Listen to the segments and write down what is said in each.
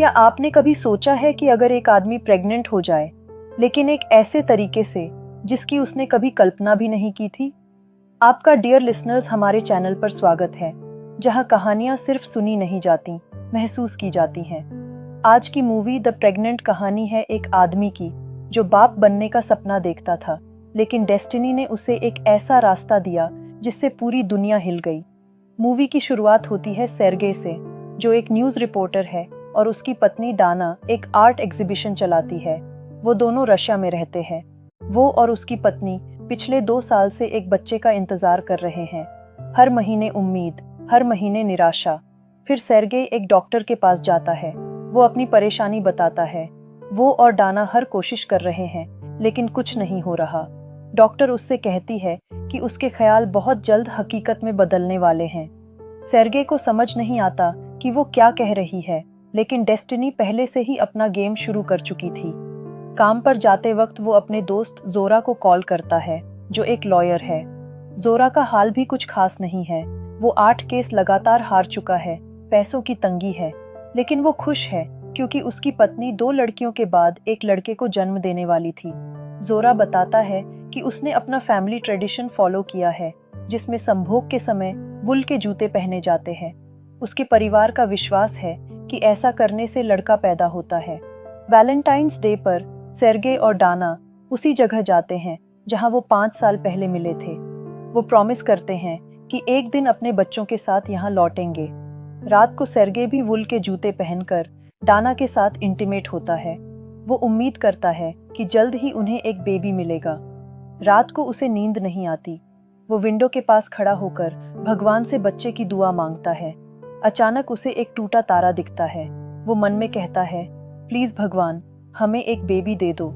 क्या आपने कभी सोचा है कि अगर एक आदमी प्रेग्नेंट हो जाए, लेकिन एक ऐसे तरीके से जिसकी उसने कभी कल्पना भी नहीं की थी? आपका डियर लिसनर्स हमारे चैनल पर स्वागत है, जहां कहानियां सिर्फ सुनी नहीं जाती, महसूस की जाती हैं। आज की मूवी द प्रेग्नेंट कहानी है एक आदमी की जो बाप बनने का सपना देखता था, लेकिन डेस्टिनी ने उसे एक ऐसा रास्ता दिया जिससे पूरी दुनिया हिल गई। मूवी की शुरुआत होती है सेर्गे से, जो एक न्यूज़ रिपोर्टर है, और उसकी पत्नी डाना एक आर्ट एग्जीबिशन चलाती है। वो दोनों रशिया में रहते हैं। वो और उसकी पत्नी पिछले 2 साल से एक बच्चे का इंतजार कर रहे हैं। हर महीने उम्मीद, हर महीने निराशा। फिर सेर्गे एक डॉक्टर के पास जाता है। वो अपनी परेशानी बताता है। वो और डाना हर कोशिश कर रहे हैं, लेकिन कुछ नहीं हो रहा। डॉक्टर उससे कहती है कि उसके ख्याल बहुत जल्द हकीकत में बदलने वाले हैं। सेर्गे को समझ नहीं आता कि वो क्या कह रही है, लेकिन डेस्टिनी पहले से ही अपना गेम शुरू कर चुकी थी। काम पर जाते वक्त वो अपने दोस्त जोरा को कॉल करता है, जो एक लॉयर है। जोरा का हाल भी कुछ खास नहीं है। वो 8 केस लगातार हार चुका है, पैसों की तंगी है, लेकिन वो खुश है क्योंकि उसकी पत्नी 2 लड़कियों के बाद एक लड़के को जन्म देने वाली थी। जोरा बताता है कि उसने अपना फैमिली ट्रेडिशन फॉलो किया है, जिसमें संभोग के समय वुल के जूते पहने जाते हैं। उसके परिवार का विश्वास है कि ऐसा करने से लड़का पैदा होता है। वैलेंटाइंस डे पर सेर्गे और डाना उसी जगह जाते हैं जहां वो 5 साल पहले मिले थे। वो प्रॉमिस करते हैं कि एक दिन अपने बच्चों के साथ यहाँ लौटेंगे। रात को सेर्गे भी वुल के जूते पहनकर डाना के साथ इंटीमेट होता है। वो उम्मीद करता है कि जल्द ही उन्हें एक बेबी मिलेगा। रात को उसे नींद नहीं आती। वो विंडो के पास खड़ा होकर भगवान से बच्चे की दुआ मांगता है। अचानक उसे एक टूटा तारा दिखता है। वो मन में कहता है, प्लीज भगवान, हमें एक बेबी दे दो।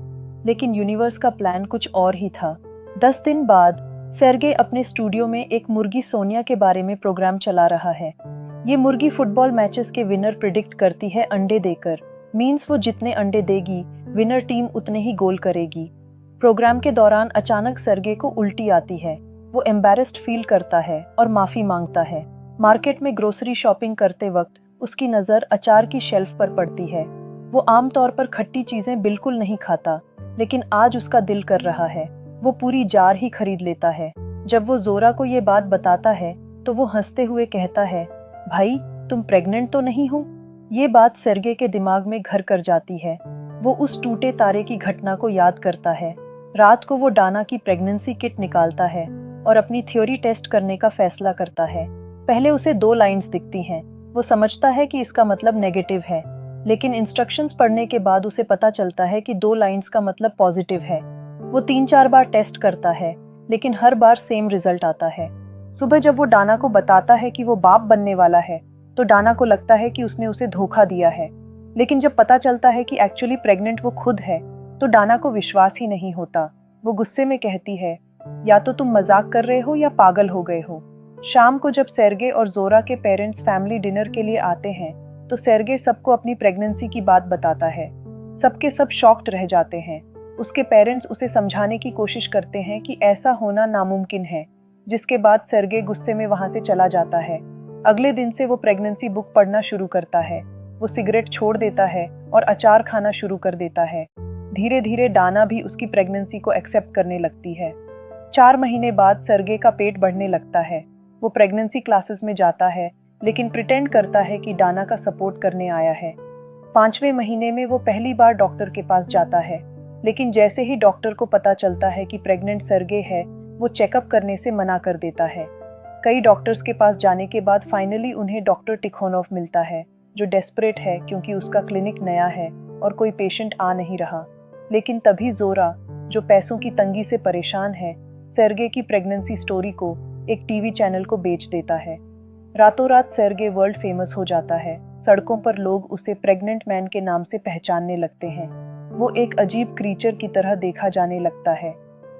लेकिन यूनिवर्स का प्लान कुछ और ही था। 10 दिन बाद सेर्गे अपने स्टूडियो में एक मुर्गी सोनिया के बारे में प्रोग्राम चला रहा है। ये मुर्गी फुटबॉल मैचेस के विनर प्रिडिक्ट करती है अंडे देकर। मीन्स वो जितने अंडे देगी, विनर टीम उतने ही गोल करेगी। प्रोग्राम के दौरान अचानक सेर्गे को उल्टी आती है। वो एम्बैरेस्ड फील करता है और माफी मांगता है। मार्केट में ग्रोसरी शॉपिंग करते वक्त उसकी नज़र अचार की शेल्फ पर पड़ती है। वो आमतौर पर खट्टी चीजें बिल्कुल नहीं खाता, लेकिन आज उसका दिल कर रहा है। वो पूरी जार ही खरीद लेता है। जब वो जोरा को ये बात बताता है, तो वो हंसते हुए कहता है, भाई, तुम प्रेग्नेंट तो नहीं हो? ये बात सेर्गे के दिमाग में घर कर जाती है। वो उस टूटे तारे की घटना को याद करता है। रात को वो डाना की प्रेगनेंसी किट निकालता है और अपनी थ्योरी टेस्ट करने का फैसला करता है। पहले उसे 2 लाइंस दिखती हैं। वो समझता है कि इसका मतलब नेगेटिव है, लेकिन इंस्ट्रक्शंस पढ़ने के बाद उसे पता चलता है कि 2 लाइंस का मतलब पॉजिटिव है। वो 3-4 बार टेस्ट करता है, लेकिन हर बार सेम रिजल्ट आता है। सुबह जब वो डाना को बताता है कि वो बाप बनने वाला है, तो डाना को लगता है कि उसने उसे धोखा दिया है। लेकिन जब पता चलता है कि एक्चुअली प्रेग्नेंट वो खुद है, तो डाना को विश्वास ही नहीं होता। वो गुस्से में कहती है, या तो तुम मजाक कर रहे हो या पागल हो गए हो। शाम को जब सेर्गे और जोरा के पेरेंट्स फैमिली डिनर के लिए आते हैं, तो सेर्गे सबको अपनी प्रेगनेंसी की बात बताता है। सबके सब शॉक्ड रह जाते हैं। उसके पेरेंट्स उसे समझाने की कोशिश करते हैं कि ऐसा होना नामुमकिन है, जिसके बाद सेर्गे गुस्से में वहां से चला जाता है। अगले दिन से वो प्रेगनेंसी बुक पढ़ना शुरू करता है। वो सिगरेट छोड़ देता है और अचार खाना शुरू कर देता है। धीरे धीरे डाना भी उसकी प्रेगनेंसी को एक्सेप्ट करने लगती है। 4 महीने बाद सेर्गे का पेट बढ़ने लगता है। वो प्रेगनेंसी क्लासेस में जाता है, लेकिन प्रिटेंड करता है कि डाना का सपोर्ट करने आया है। 5वें महीने में वो पहली बार डॉक्टर के पास जाता है, लेकिन जैसे ही डॉक्टर को पता चलता है कि प्रेग्नेंट सेर्गे है, वो चेकअप करने से मना कर देता है। कई डॉक्टर्स के पास जाने के बाद फाइनली उन्हें डॉक्टर टिखोनोव मिलता है, जो डेस्परेट है क्योंकि उसका क्लिनिक नया है और कोई पेशेंट आ नहीं रहा। लेकिन तभी जोरा, जो पैसों की तंगी से परेशान है, सेर्गे की प्रेगनेंसी स्टोरी को एक टीवी चैनल को बेच देता है। रातों रात सेर्गे वर्ल्ड फेमस हो जाता है। सड़कों पर लोग उसे प्रेग्नेंट मैन के नाम से पहचानने लगते हैं। वो एक अजीब क्रीचर की तरह देखा जाने लगता है।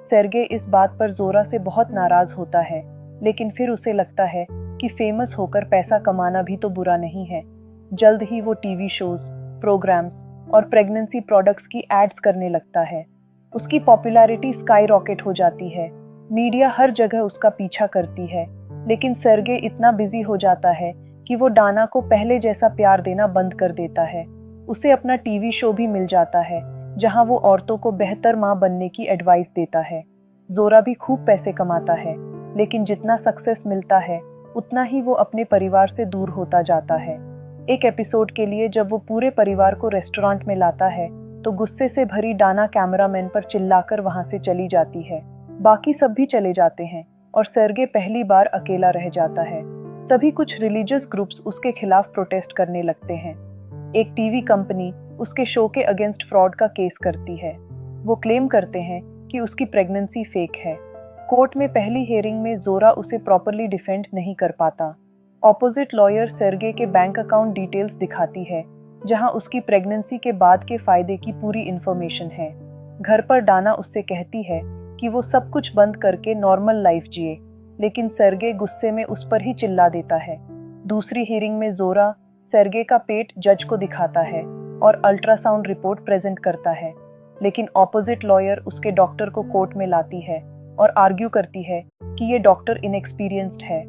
सेर्गे इस बात पर जोरा से बहुत नाराज होता है, लेकिन फिर उसे लगता है कि फेमस होकर पैसा कमाना भी तो बुरा नहीं है। जल्द ही वो टीवी शोज, प्रोग्राम्स और प्रेगनेंसी प्रोडक्ट्स की एड्स करने लगता है। उसकी पॉपुलैरिटी स्काई रॉकेट हो जाती है। मीडिया हर जगह उसका पीछा करती है, लेकिन सेर्गे इतना बिजी हो जाता है कि वो डाना को पहले जैसा प्यार देना बंद कर देता है। उसे अपना टीवी शो भी मिल जाता है जहां वो औरतों को बेहतर मां बनने की एडवाइस देता है। जोरा भी खूब पैसे कमाता है, लेकिन जितना सक्सेस मिलता है उतना ही वो अपने परिवार से दूर होता जाता है। एक एपिसोड के लिए जब वो पूरे परिवार को रेस्टोरेंट में लाता है तो गुस्से से भरी डाना कैमरामैन पर चिल्लाकर वहां से चली जाती है। बाकी सब भी चले जाते हैं और सर्गे पहली बार अकेला रह जाता है। तभी कुछ रिलीजियस ग्रुप्स उसके खिलाफ प्रोटेस्ट करने लगते हैं। एक टीवी कंपनी उसके शो के अगेंस्ट फ्रॉड का केस करती है। वो क्लेम करते हैं कि उसकी प्रेगनेंसी फेक है। कोर्ट में पहली हियरिंग में जोरा उसे प्रॉपरली डिफेंड नहीं कर पाता। ऑपोजिट लॉयर सर्गे के बैंक अकाउंट डिटेल्स दिखाती है, जहां उसकी प्रेगनेंसी के बाद के फायदे की पूरी इंफॉर्मेशन है। घर पर डाना उससे कहती है कि वो सब कुछ बंद करके नॉर्मल लाइफ जिए, लेकिन सर्गे गुस्से में उस पर ही चिल्ला देता है। दूसरी हियरिंग में जोरा सर्गे का पेट जज को दिखाता है और अल्ट्रासाउंड रिपोर्ट प्रेजेंट करता है, लेकिन ऑपोजिट लॉयर उसके डॉक्टर को कोर्ट में लाती है और आर्ग्यू करती है कि ये डॉक्टर इनएक्सपीरियंस्ड है।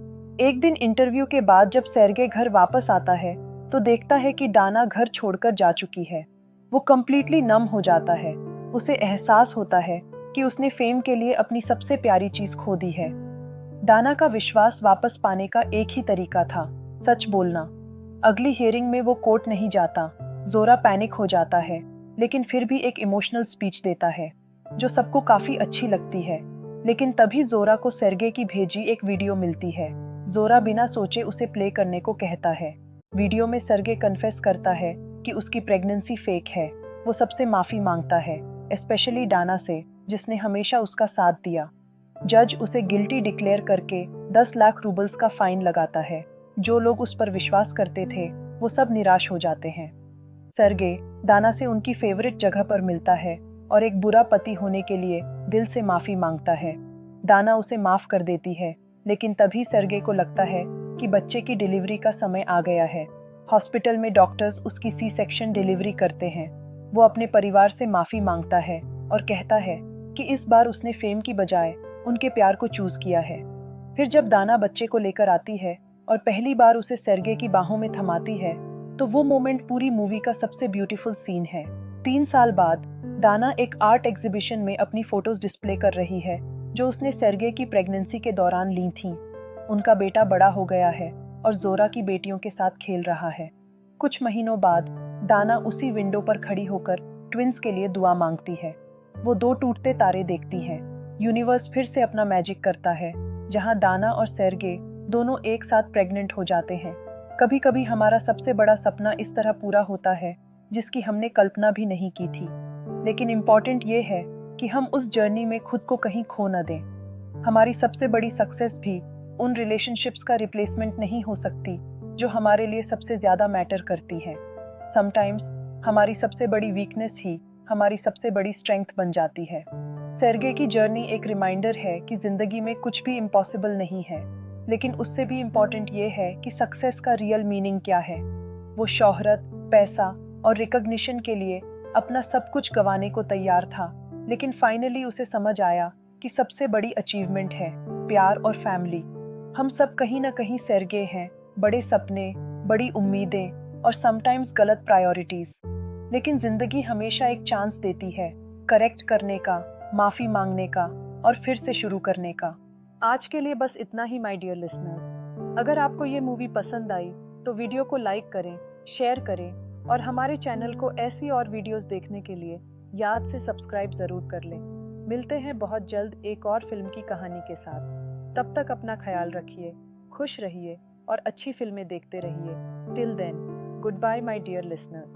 एक दिन इंटरव्यू के बाद जब सर्गे घर वापस आता है तो देखता है कि डाना घर छोड़कर जा चुकी है। वो कंप्लीटली नम हो जाता है। उसे एहसास होता है कि उसने फेम के लिए अपनी सबसे प्यारी चीज खो दी है। डाना का विश्वास वापस पाने का एक ही तरीका था, सच बोलना। अगली हियरिंग में वो कोर्ट नहीं जाता। जोरा पैनिक हो जाता है, लेकिन फिर भी एक इमोशनल स्पीच देता है जो सबको काफी अच्छी लगती है। लेकिन तभी जोरा को सर्गे की भेजी एक वीडियो मिलती है। जोरा बिना सोचे उसे प्ले करने को कहता है। वीडियो में सर्गे कन्फेस करता है कि उसकी प्रेगनेंसी फेक है। वो सबसे माफी मांगता है, स्पेशली डाना से, जिसने हमेशा उसका साथ दिया। जज उसे गिल्टी डिक्लेयर करके 10 लाख रूबल्स का फाइन लगाता है। जो लोग उस पर विश्वास करते थे वो सब निराश हो जाते हैं। सर्गे डाना से उनकी फेवरेट जगह पर मिलता है और एक बुरा पति होने के लिए दिल से माफी मांगता है। डाना उसे माफ कर देती है, लेकिन तभी सर्गे को लगता है कि बच्चे की डिलीवरी का समय आ गया है। हॉस्पिटल में डॉक्टर्स उसकी सी सेक्शन डिलीवरी करते हैं। वो अपने परिवार से माफी मांगता है और कहता है कि इस बार उसने फेम की बजाय उनके प्यार को चूज किया है। फिर जब दाना बच्चे को लेकर आती है और पहली बार उसे सर्गे की बाहों में थमाती है, तो वो मोमेंट पूरी मूवी का सबसे ब्यूटीफुल सीन है। 3 साल बाद दाना एक आर्ट एग्जीबिशन में अपनी फोटोज डिस्प्ले कर रही है जो उसने सर्गे की प्रेगनेंसी के दौरान ली थीं। उनका बेटा बड़ा हो गया है और जोरा की बेटियों के साथ खेल रहा है। कुछ महीनों बाद दाना उसी विंडो पर खड़ी होकर ट्विंस के लिए दुआ मांगती है। वो 2 टूटते तारे देखती हैं। यूनिवर्स फिर से अपना मैजिक करता है, जहां दाना और सर्गे दोनों एक साथ प्रेग्नेंट हो जाते हैं। कभी कभी हमारा सबसे बड़ा सपना इस तरह पूरा होता है जिसकी हमने कल्पना भी नहीं की थी। लेकिन इम्पॉर्टेंट ये है कि हम उस जर्नी में खुद को कहीं खो न दें। हमारी सबसे बड़ी सक्सेस भी उन रिलेशनशिप्स का रिप्लेसमेंट नहीं हो सकती जो हमारे लिए सबसे ज्यादा मैटर करती है। समटाइम्स हमारी सबसे बड़ी वीकनेस ही हमारी सबसे बड़ी स्ट्रेंथ बन जाती है। सर्गे की जर्नी एक रिमाइंडर है कि जिंदगी में कुछ भी इम्पॉसिबल नहीं है, लेकिन उससे भी इम्पॉर्टेंट ये है कि सक्सेस का रियल मीनिंग क्या है। वो शोहरत, पैसा और रिकॉग्निशन के लिए अपना सब कुछ गंवाने को तैयार था, लेकिन फाइनली उसे समझ आया कि सबसे बड़ी अचीवमेंट है प्यार और फैमिली। हम सब कहीं ना कहीं सर्गे हैं, बड़े सपने, बड़ी उम्मीदें और समटाइम्स गलत प्रायोरिटीज। लेकिन जिंदगी हमेशा एक चांस देती है करेक्ट करने का, माफी मांगने का और फिर से शुरू करने का। आज के लिए बस इतना ही माय डियर लिसनर्स। अगर आपको ये मूवी पसंद आई तो वीडियो को लाइक करें, शेयर करें और हमारे चैनल को ऐसी और वीडियोस देखने के लिए याद से सब्सक्राइब जरूर कर लें। मिलते हैं बहुत जल्द एक और फिल्म की कहानी के साथ। तब तक अपना ख्याल रखिए, खुश रहिए और अच्छी फिल्में देखते रहिए। Till then, good bye my dear listeners.